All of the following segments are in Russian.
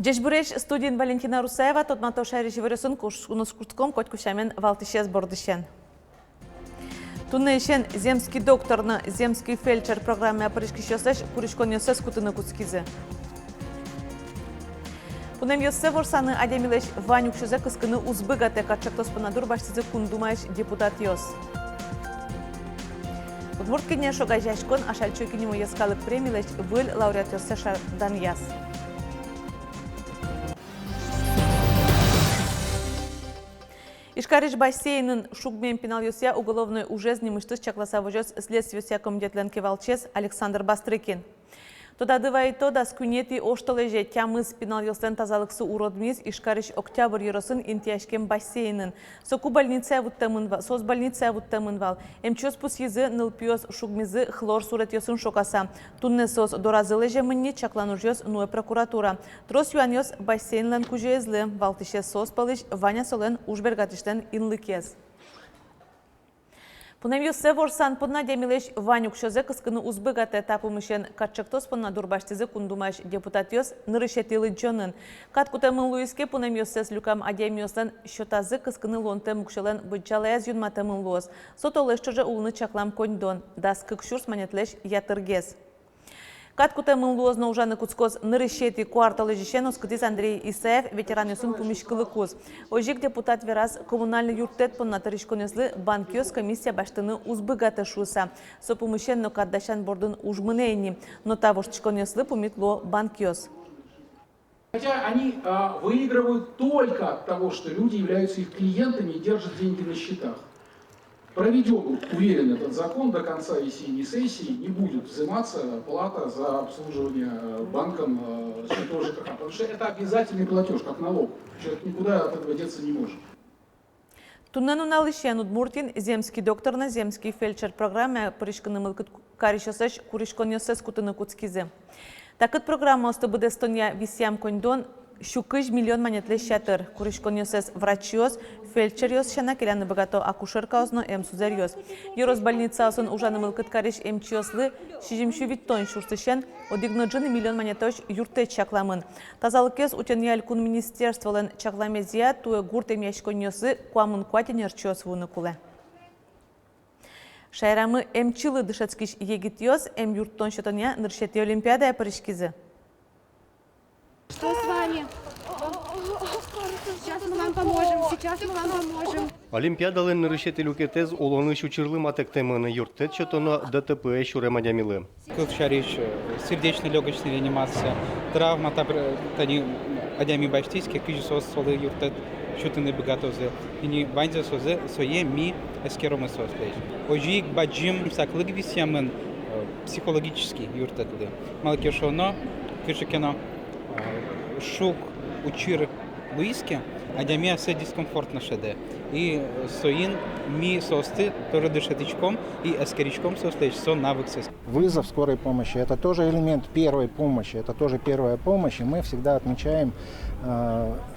Жешбуреш студент Валентина Русаева тотмато шайриши вырысын кушкутком котькушамен валтышез бордышен. Туннешен земский докторны, земский фельдшер программе опрышки шосеш куришкон йосес кутыны куцкизе. Пунем йосе ворсаны адемилеш Ванюк шозе кыскыны узбыгате катчактоспанадур баштызы кундумаеш депутат йос. Удмурткине шогажашкон ашальчойкинему яскалык премилеш выл лауреат йосе шардан яс. Ишкариш бассейнын шугмен пенал йося уголовной ужезни мыштыс чакласа вожес следствие ся комитетленки Валчес Александр Бастрыкин. Тода дывай тода скунети оштолеже тямыз пенал йосен тазалыксы уродмиз Ишкариш октябрь йоросын интияшкен бассейнын. Соку больница вуттамынвал, сос больница вуттамынвал. Эмчос пус езы нылпиос шугмизы хлор сурет йосын шокаса. Тунне сос доразылеже мынне чаклануж йос нуэ прокуратура. Трос юан йос бассейнлен кужезлы. Валтыше сос палыш Ваня солен ужбергатыштен инлыкез. Пунем йосе ворсан подна демилеш Ванюк шозе кыскыны узбыгате тапымышен катчактос подна дурбаштизе кундумаш депутат йос нырышетилы джонын. Каткутемын луиске пунем йосес люкам адемиослен щотазы кыскыны лонте мукшелен быджалаяз юнматемын луос. Сотолеш чоже улны чаклам коньдон. Дас кыкшурс манетлеш ятыргез. Каткутемын луозно ужаны куцкоз нырышети кварталы жишен оскытиз Андрей Исаев ветеран йосын пумишкылы куз. Ожик депутат вераз коммунальный юртет понна тырышконеслы банкиос комиссия баштыны узбыгаты шуса. Со пумышен но каддашан бордын ужмынейни, но того штышконеслы пумитло банкиос. Хотя они выигрывают только от того, что люди являются их клиентами и держат деньги на счетах. Проведем, уверен, этот закон до конца весенней сессии, не будет взиматься плата за обслуживание банком счетов ЖКХ, потому что это обязательный платеж, как налог. Человек никуда от этого деться не может. Туннену налышен Удмуртин земский докторна, земский фельдшер программе поришканы мылкыт каришосеш куришкон йосес кутыны куцкизе. Такыт программа осты Эстония висям коньдон щукыж миллион монетле шатыр. Куришкон йосес врачиос, фельдшер йос шана келяны богато акушерка озно эмсузер йос. Йорос больница осын ужаны мылкыт кариш эмчиослы шижимшу виттон шурсышен одигноджыны миллион монетош юрте чакламын. Тазалыкез утеньяль кун министерстволен чакламезия туе гурт эмяшкон йосы куамын куатенер чиос вуны куле. Шайрамы эмчилы дышецкиш егит йос эм юрттон шетоня ныршети олимпиада паришкизы. Что с вами? Сейчас мы вам поможем, сейчас мы вам поможем. Олимпиадалын нырышетелю кетез олоны шучырлы матектемыны юрттет шетоно ДТП шуремадямилы. Кылшариш, сердечно-легочная реанимация, травма, тани адями баштийские, кижисос солы юрттет шутыны богатозы. И не ванза созе сое ми эскеромы сослеж. Ожик баджим саклык висямын психологический юрттетлы. Малакешоно, кышекено, шук учир близки, а для все дискомфортно шеде. И соин ми состы тоже дышатичком и эскеричком состы сон навыксес. Вызов скорой помощи – это тоже элемент первой помощи, это тоже первая помощь. И мы всегда отмечаем,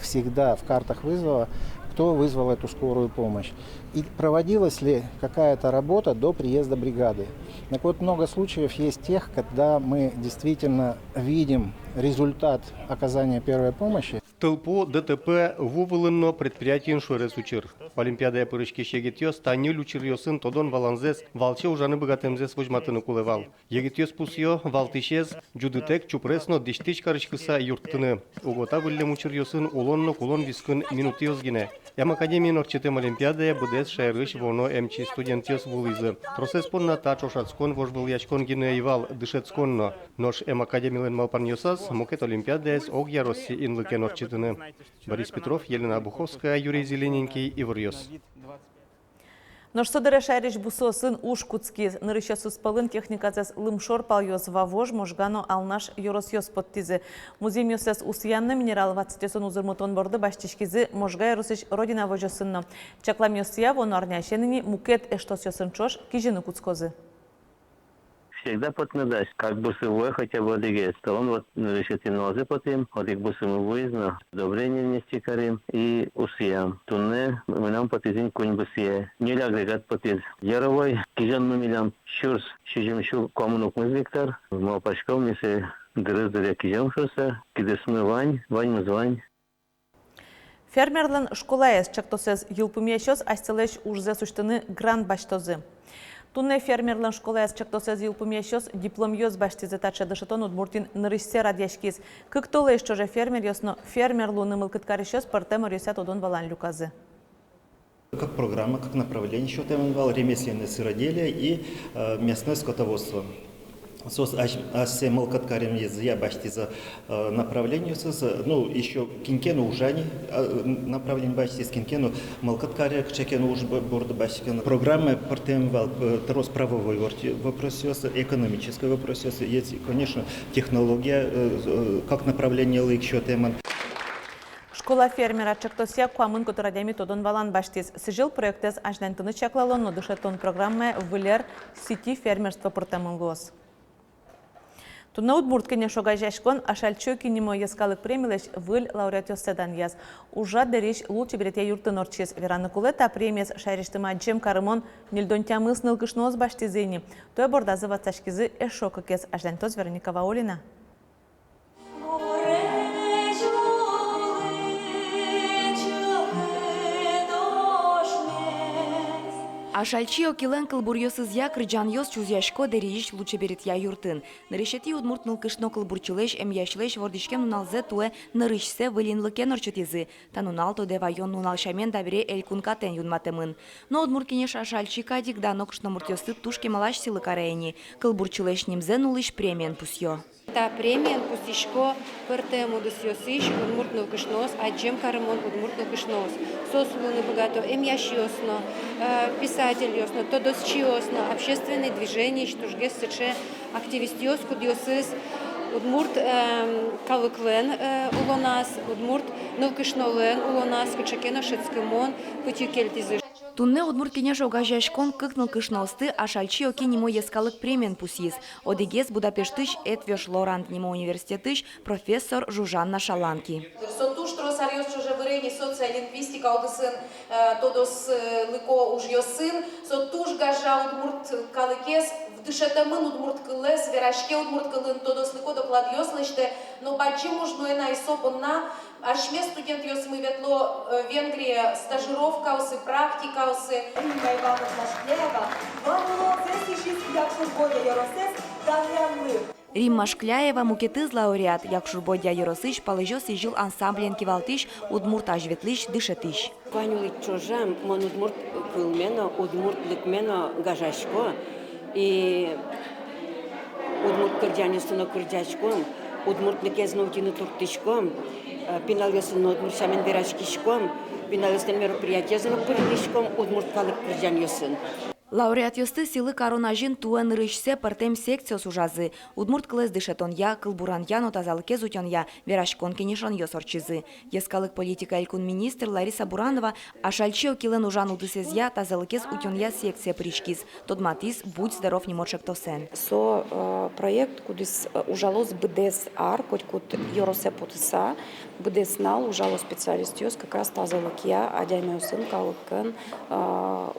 всегда в картах вызова, кто вызвал эту скорую помощь. И проводилась ли какая-то работа до приезда бригады. Так вот, много случаев есть тех, когда мы действительно видим результат оказания первой помощи. Толпу ДТП вувылынно предприятиен шуэрес учыр. Олимпиада пырышки шегетьёс таннюль учыр йосын тодон валанзес валче ужаны богатемзес вожматыны кулевал. Егетьёс пусьё валтышез джудытек чупресно диштич карышкыса юрттыны. Угота выллем учыр йосын улонно кулон вискын минутиёс гине. Ям академиен орчетем олимпиадая быдес шайрыш воно эмчи студентиёс вулызы. Тросес понна тач ошацкон вожбыл ячкон гине ивал дышецконно. Нош эм академиен малпаньёсас мокет олимпиадаяс ог яросси инлыкен орчет. Борис Петров, Елена Обуховская, Юрий Зелененький, Иварьёс. Ношсодыре шайриш бусосын уж куцки нырыша суспалын техникацес лымшор пальёс вавож можгано алнаш yorosьёс подтизы. Музей ёсес усыянны минерал вацтесон узырмутон борды баштишкизы можгай русыш родина вожосынно. Чаклам ёсия вон арняшенini мукет эштосёсын чош кижины куцкозы. Всегда поднадать, как бы сывой хотя бы одиге. Он вот решит и нозе потом, одиг бы сымы выезно, добрение нести карим и усиям. Тунне мы нам потизин кунь бы сие. Нель агрегат потиз. Яровой, кижан мы милям щурс, щижим щу коммунук мызликтар. Мал пачком, если дыры киемшоса, кидесме вань звань. Фермерлен школаес чактосез юлпумьящос астелеш ужзе суштыны грант баштозы. Тунне фермерлен школаес чактосез юлпумьящос дипломьёз баштизе тача дышетон удмуртин нырышсе радяшкиз. Кыктолы еще же фермер ясно фермерлу нымылкыткарищос партема рюсят одон балан люказы. Как программа, как направление еще темовал ремесленное сыроделие и мясное скотоводство. Сос асемал каткарем я башти за направление ну еще кинкену ужани направление башти с кинкену малкаткаре чекену уж борда башкену программы партемвал трос правовой вопрос экономический вопрос есть конечно технология как направление еще тема. Школа фермера чактосия куамын кутурадями тодон валан баштиз. Сижил проектез ажнантыны чаклалон, но дышетон программы вылер сети фермерства портамонгос. Тунна удмурткене шогажашкон ашальчо кинемо яскалык премиялеш выль лауреатёс седан яз. Ужа дериш лучше берете юртын орчиз. Вераны кулета премияс шайриштыма джем карымон нельдонтямыс нылкышноз баштизыни. Той бордазы ватсашкизы эшока кез ажнантоз Вероника Ваолина. Ашальчио килен кылбурьёсыз я крыджаньёс чузяшко дерижиш лучше берет я юртын. Нарешети удмурт нылкышно кылбурчылеш яшлеш вордишкем нуналзе туэ нарышсе вылинлыкен орчутизы. Танунал то девайон нунал шамен дабре элькун катен юнматемын. Но удмурт кенеш ашальчи кадик да нокшно муртёсы тушке малаш силы караени. Кылбурчылеш нимзе нулиш премиен пусьё. Та премиен пустишко пертему досьосиш удмурт нылкышноз, а джем карымон удмурт нылкышноз. Сослуны богато, ящиосно, писатель ясно, то досчиосно, общественное движение, что ж гессече, активистиос, кудиосис, удмурт калыклен улонас, удмурт нылкышнолен улонас, кычакено шецкемон, путюкельтизыш. Тунне удмурт кенеш огажашкон кыкныл кышносты ашальчио кинемо ескалык премиен пусиз. Одегес Будапештыш этвеш лорант нимо университетыш профессор Жужанна Шаланки. Сотуш тросариос чуже вырени социолингвистика одысын тодос лыко уж йосын. Сотуш гажа удмурт калыкес вдышетамын удмурт кылес верашке удмурт кылын тодос лыко доклад йослыште. Но бачим уж нуэна и сопонна. Ашме студент йосмы ветло Венгрия стажировка усы практика усы. Римма Ивановна Шкляева, вамыло зесишис якшурбодя яросес данлянлы. Римма Шкляева мукетыз лауреат якшурбодя яросыш палыжос и жил ансамблен кивалтыш удмурт ажветлыш дышетыш. Ванюлы чожам мон удмурт кылмено, удмурт лыкмено гажашко и удмурт кырдянюсыно кырдячком, удмурт лыкезнутины туртышком. Пиналёсын удмуртшамен верашкишком, пиналёсын мероприятиезын пырдышком, удмурт калык кырдянёсын. Лауреат ёсты силы коронажин туэн рышсе партем секциос ужазы. Удмурт кылез дышетон я, кылбуран я, но тазалыке зутен я, верашкон кенешон ёсорчизы. Ескалык политика элькун министр Лариса Буранова, ашальчио килен ужан удысез я, тазалыкез утен я секция пришкиз. Тодматис, будь здоров не мочек тосен. Со проект, кудис ужалос бдес ар, коть кут ёросе потыса, бдес нал ужало специалист ёс, как раз тазалык я, адямиосын калыкын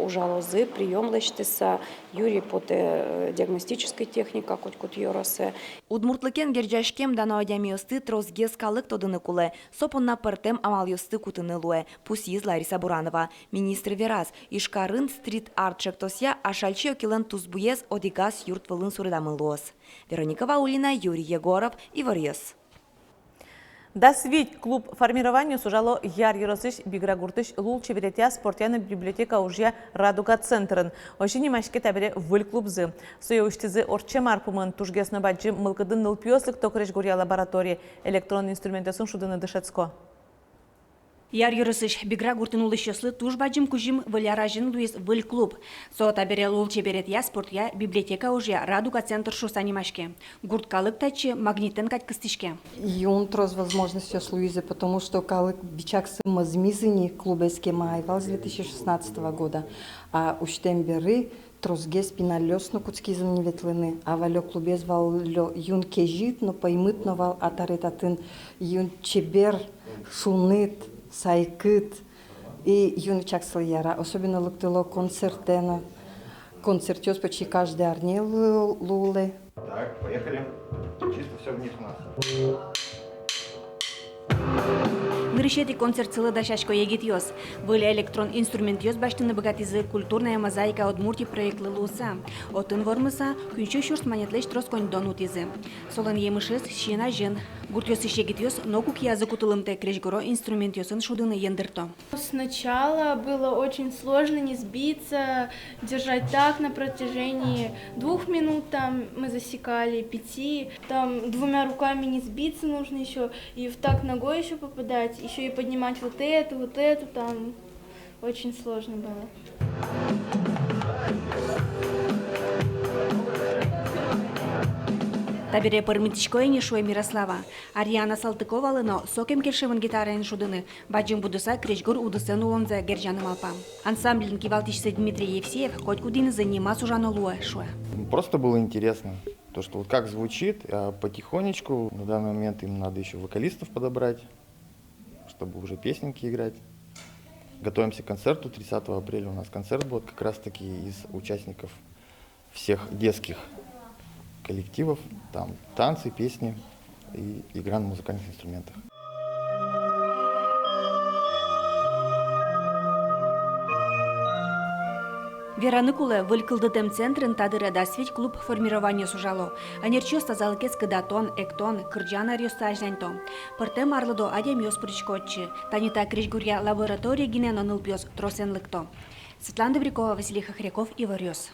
ужалозы, прием лештеса, Юрий поте диагностической техника, коть кут ёросе. Удмуртлыкен герджашкем дано адямиосты трозгез калык тодыны куле, сопонна партем амал ёсты кутыны луэ, пусиз Лариса Буранова. Министр вераз, ишкарын стрит-арт чектосья, ашальчио килен тузбуез одигас юрт вылын сурыдамын луос. Вероника Ваулина, Юрий Егоров, Иварьёс. Да свить клуб формированию сужало яр еросыш биграгуртыш лул чеберетя спортяна библиотека уже Радуга центрын. Ошини машке табере выль клубзы. Соеуштизы орче марпумын тужгесно баджи мылкыдын нылпиослык токреш гурья лаборатории электронный инструментасын шудыны дышецко. Яр юрысыш бигра гуртын улышчослы туж баджим кужим выльяражин луис выль клуб. Со табере лул чеберет я спортя библиотека уже Радуга центр шусанимашке. Гурт калык тачи магнитен кать кыстышке. Юн троз возможности с Луизы, потому что калык бичаксы мазмизыни клубеске майвал с 2016 года. А уштемберы трозге спиналёсно куцкизм неветлыны. А валё клубез вал юн кежит, но поймыт но вал атаретатын юн чебер шунит. Сайкыт и юнчаксыл яра, особенно лыктыло концертена. Концертёс почти каждый арне луле. Так, поехали. Чисто все вниз у нас. Нырышети концерт цілы дашашко егит йос. Вылі электрон инструмент йос баштыны богатизы культурная мозаика Удмуртии проект лылуса. Отын вормыса күнчө шурс манетлеш тросконь донут изы. Солын емышыз щина жен. Гурт йос егит йос, но кук язык утылымте крешгоро инструмент йосын шудыны ендырто. Сначала было очень сложно не сбиться, держать так на протяжении 2 минут, там мы засекали 5, там 2 руками не сбиться нужно еще, и в такт ногой еще попадать, еще и поднимать вот эту, там очень сложно было. Табере пырмытичкой не шуе Мирослава. Ариана Салтыкова лыно сокем келшевын гитарен шудыны. Баджим будуса кречгур удысын улонза Гержаным алпа. Ансамблин кивалтичсы Дмитрий Евсеев хоть кудин занимас ужано луэ шуэ. Просто было интересно. То, что вот как звучит, а потихонечку. На данный момент им надо еще вокалистов подобрать, чтобы уже песенки играть. Готовимся к концерту. 30 апреля у нас концерт будет как раз таки из участников всех детских коллективов. Там танцы, песни и игра на музыкальных инструментах. Вераныкулы вылькылдытым центрын тадыры дасвить клуб формирования сужало. Анерчо стазалыкес кыдатон, эктон, кырджана рёстажняньто. Пыртем арлыдо адем ёспырычкотчы. Танита крижгурья лаборатория гинен онылпёс тросенлыкто. Светлана Добрякова, Василий Хохряков, Иварёс.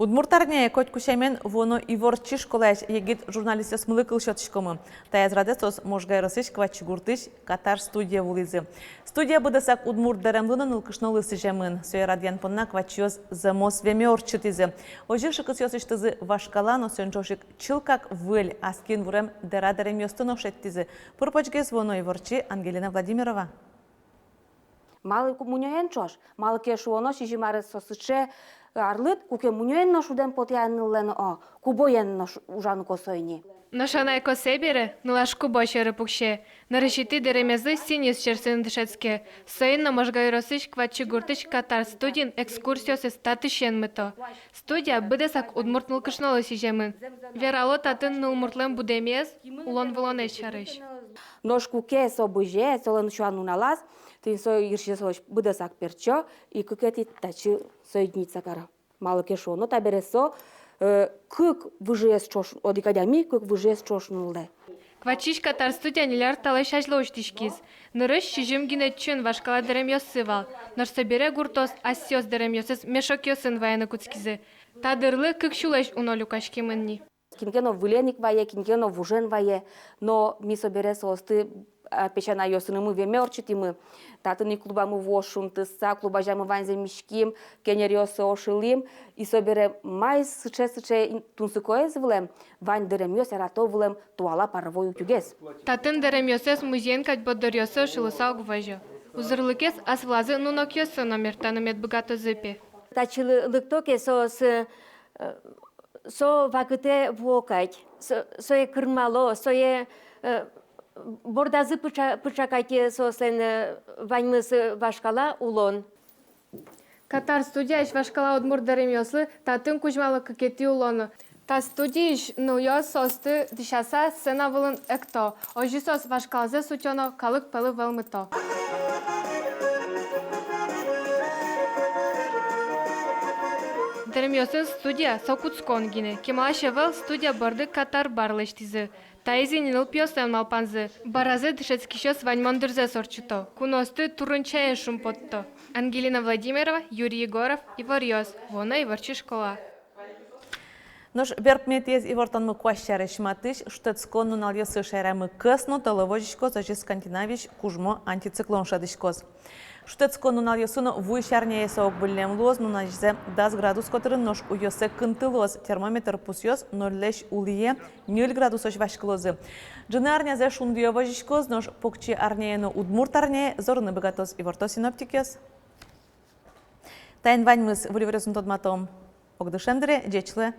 Удмуртарня коть кушамен воно иворчиш колеш егит журналистес мылыкыл шотышкомы. Таяз радесос можгай рысыш квачи гуртыш Катар студия вулизы. Студия будасак удмурт даремлынын ылкышнолы сыжемын. Сөй радиан понна квачиоз замос вемеор чытызы. Ожик шыкыс ёсыштызы вашкалано сönчошик чылкак выль аскин вурем дерадарем ёстыно шеттизы. Пурпочгез воно иворчи Ангелина Владимирова. Малы муньоен чош, малы кешуоно шижимары сосыче арлыт, куке муньоен ношуден потянылен о, кубоен нош ужану косойни. Ношанай косебере, нулаш кубошеры пукше, нарышити деремезы синис черсын дышецке, соинна можгай росыш квачи гуртыш Катар студин экскурсиосы статышен мыто. Студия быдесак удмуртныл кышнолы сижемын. Верало татын нылмуртлен будемез, улон волонеш шарыш. Noș cu che so băje, so lân șoanu na las, tin so irșe so bădă sac percio, i câcăti taci so idnița cara. Mală che șo, no tabere so, câc văjes cioș, adică de mi câc văjes cioșnul de. Квачиш Катар студия неляр талайшаш лоштишкиз. Нырыш шижим гинетчен вашкала дерем йосывал. Наш собере гуртос асьос дерем йосес мешок йосын ваяны куцкизе. Тадырлы кык шулеш унолю кашкимынни. Кинкено выленик вае, кинкено вужен вае, но ми собере со осты печана йосыны мы вемерчити мы. Татыны клуба мы вошун тыса, клуба жамы ванзе мишким, кенер йосы ошылим, и собере май сыче тунсыкоез вылем, вань дерем йос арато вылем туала паровой утюгез. Татын дерем йосес музейн кать боддор йосы ошылыса угважо. Узырлыкес ас влазы нунок йосы номертаны мед богато зыпе. Тачылыктоке so vacăte vocai, so e cârmalo, so e bordazı pıçakake so sen vanymısı vaşkala ulon. Катар студия иш вашкала удмурт дерем йосы, татын кужмалы кыкети улоны. Та студия иш ну йос состы дишаса сцена вылын экто, ожи сос вашкалзе сутёно калык пылы вэлмыто. Дерем студия сокутскон гине. Кемалашевел студия борды Катар барлештизы. Таизи ниныл пьосен малпанзы. Баразе дышецкишес ваньмондырзе сорчуто. Куносты турунчае шумпотто. Ангелина Владимирова, Юрий Егоров, Иварёс. Вона Иварчи школа. Нож берпметез Ивартон мыкващары шматыш, штецкон нунал йосы шайрамы кысно, толовожичкоз, ожи скандинавич, кужмо антициклон шадышкоз. Штецкон нунал йосыно вуйшарняе соок бүллем лоз, нунажзе 10 градус котырын нож уйосе кынтылоз, термометр пусьоз 0 улие 0 градусош вашкылозы. Джыны арнязе шундuyovojishkoz, нож покчи арняено удмурт арняе, зорыны богатоз Иварто синоптикёз. Тайн ваньмыз вуливрёсын тодматом. Огдышендре, джечле.